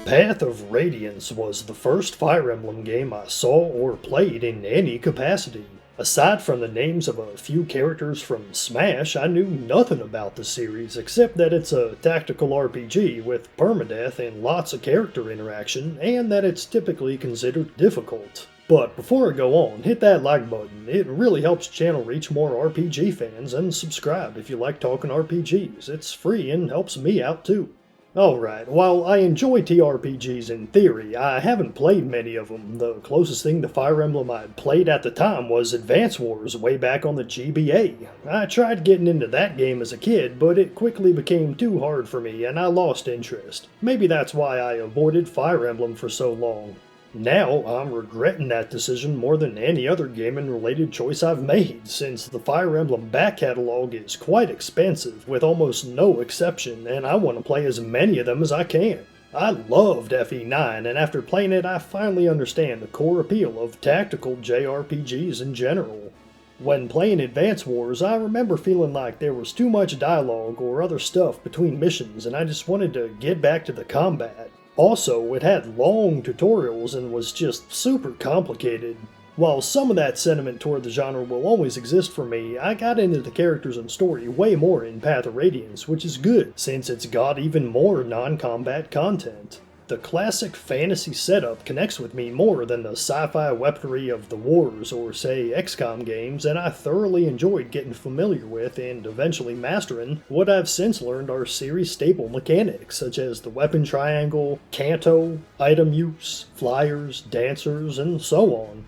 Path of Radiance was the first Fire Emblem game I saw or played in any capacity. Aside from the names of a few characters from Smash, I knew nothing about the series except that it's a tactical RPG with permadeath and lots of character interaction, and that it's typically considered difficult. But before I go on, hit that like button. It really helps the channel reach more RPG fans, and subscribe if you like talking RPGs. It's free and helps me out too. Alright, while I enjoy TRPGs in theory, I haven't played many of them. The closest thing to Fire Emblem I'd played at the time was Advance Wars way back on the GBA. I tried getting into that game as a kid, but it quickly became too hard for me and I lost interest. Maybe that's why I avoided Fire Emblem for so long. Now, I'm regretting that decision more than any other gaming-related choice I've made, since the Fire Emblem back catalog is quite expansive, with almost no exception, and I want to play as many of them as I can. I loved FE9, and after playing it, I finally understand the core appeal of tactical JRPGs in general. When playing Advance Wars, I remember feeling like there was too much dialogue or other stuff between missions, and I just wanted to get back to the combat. Also, it had long tutorials and was just super complicated. While some of that sentiment toward the genre will always exist for me, I got into the characters and story way more in Path of Radiance, which is good, since it's got even more non-combat content. The classic fantasy setup connects with me more than the sci-fi weaponry of the Wars or, say, XCOM games, and I thoroughly enjoyed getting familiar with and eventually mastering what I've since learned are series staple mechanics, such as the weapon triangle, canto, item use, flyers, dancers, and so on.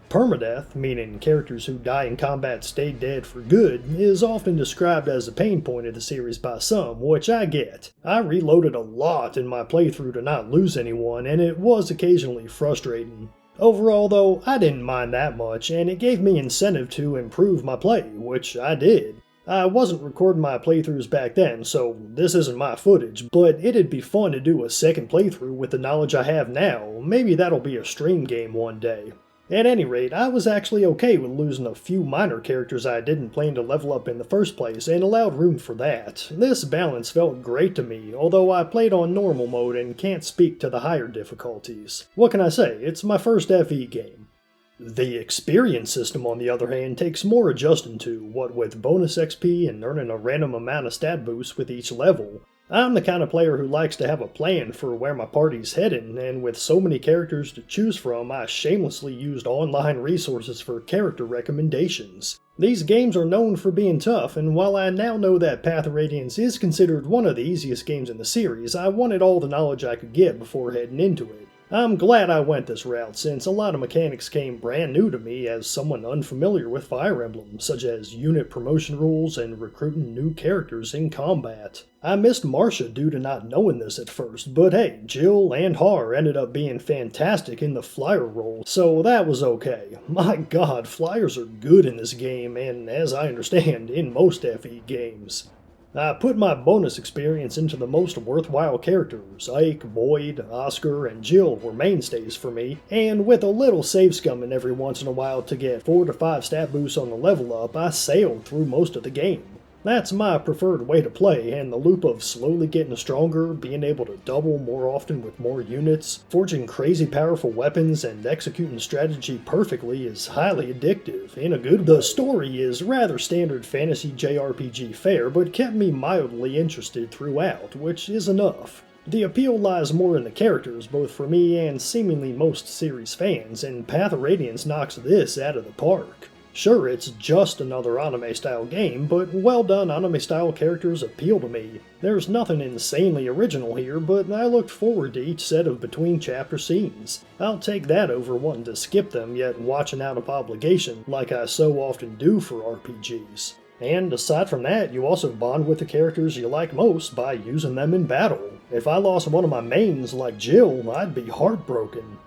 Permadeath, meaning characters who die in combat stay dead for good, is often described as a pain point of the series by some, which I get. I reloaded a lot in my playthrough to not lose anyone, and it was occasionally frustrating. Overall though, I didn't mind that much, and it gave me incentive to improve my play, which I did. I wasn't recording my playthroughs back then, so this isn't my footage, but it'd be fun to do a second playthrough with the knowledge I have now. Maybe that'll be a stream game one day. At any rate, I was actually okay with losing a few minor characters I didn't plan to level up in the first place, and allowed room for that. This balance felt great to me, although I played on normal mode and can't speak to the higher difficulties. What can I say, it's my first FE game. The experience system, on the other hand, takes more adjusting to, what with bonus XP and earning a random amount of stat boosts with each level. I'm the kind of player who likes to have a plan for where my party's heading, and with so many characters to choose from, I shamelessly used online resources for character recommendations. These games are known for being tough, and while I now know that Path of Radiance is considered one of the easiest games in the series, I wanted all the knowledge I could get before heading into it. I'm glad I went this route, since a lot of mechanics came brand new to me as someone unfamiliar with Fire Emblem, such as unit promotion rules and recruiting new characters in combat. I missed Marcia due to not knowing this at first, but hey, Jill and Har ended up being fantastic in the flyer role, so that was okay. My god, flyers are good in this game, and as I understand, in most FE games. I put my bonus experience into the most worthwhile characters. Ike, Boyd, Oscar, and Jill were mainstays for me, and with a little save scumming every once in a while to get 4 to 5 stat boosts on the level up, I sailed through most of the game. That's my preferred way to play, and the loop of slowly getting stronger, being able to double more often with more units, forging crazy powerful weapons, and executing strategy perfectly is highly addictive, in a good way. The story is rather standard fantasy JRPG fare, but kept me mildly interested throughout, which is enough. The appeal lies more in the characters, both for me and seemingly most series fans, and Path of Radiance knocks this out of the park. Sure, it's just another anime-style game, but well-done anime-style characters appeal to me. There's nothing insanely original here, but I looked forward to each set of between-chapter scenes. I'll take that over wanting to skip them, yet watching out of obligation, like I so often do for RPGs. And aside from that, you also bond with the characters you like most by using them in battle. If I lost one of my mains like Jill, I'd be heartbroken.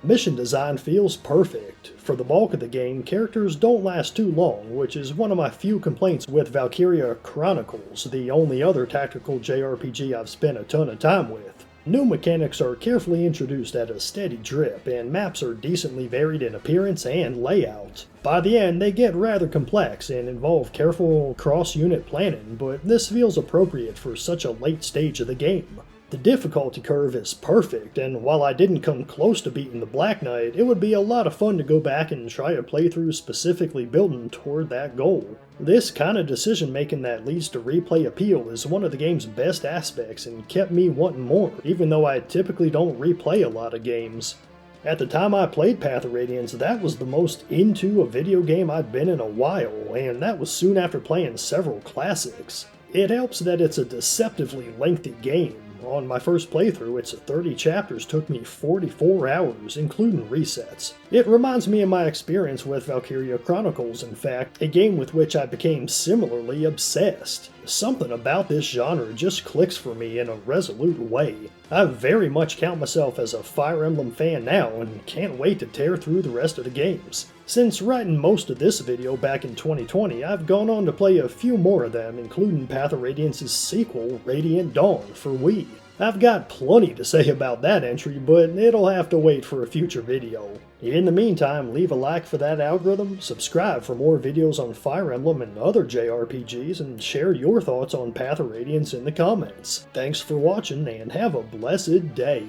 Mission design feels perfect. For the bulk of the game, characters don't last too long, which is one of my few complaints with Valkyria Chronicles, the only other tactical JRPG I've spent a ton of time with. New mechanics are carefully introduced at a steady drip, and maps are decently varied in appearance and layout. By the end, they get rather complex and involve careful cross-unit planning, but this feels appropriate for such a late stage of the game. The difficulty curve is perfect, and while I didn't come close to beating the Black Knight, it would be a lot of fun to go back and try a playthrough specifically building toward that goal. This kind of decision making that leads to replay appeal is one of the game's best aspects and kept me wanting more, even though I typically don't replay a lot of games. At the time I played Path of Radiance, that was the most into a video game I'd been in a while, and that was soon after playing several classics. It helps that it's a deceptively lengthy game. On my first playthrough, its 30 chapters took me 44 hours, including resets. It reminds me of my experience with Valkyria Chronicles, in fact, a game with which I became similarly obsessed. Something about this genre just clicks for me in a resolute way. I very much count myself as a Fire Emblem fan now and can't wait to tear through the rest of the games. Since writing most of this video back in 2020, I've gone on to play a few more of them, including Path of Radiance's sequel, Radiant Dawn, for Wii. I've got plenty to say about that entry, but it'll have to wait for a future video. In the meantime, leave a like for that algorithm, subscribe for more videos on Fire Emblem and other JRPGs, and share your thoughts on Path of Radiance in the comments. Thanks for watching, and have a blessed day.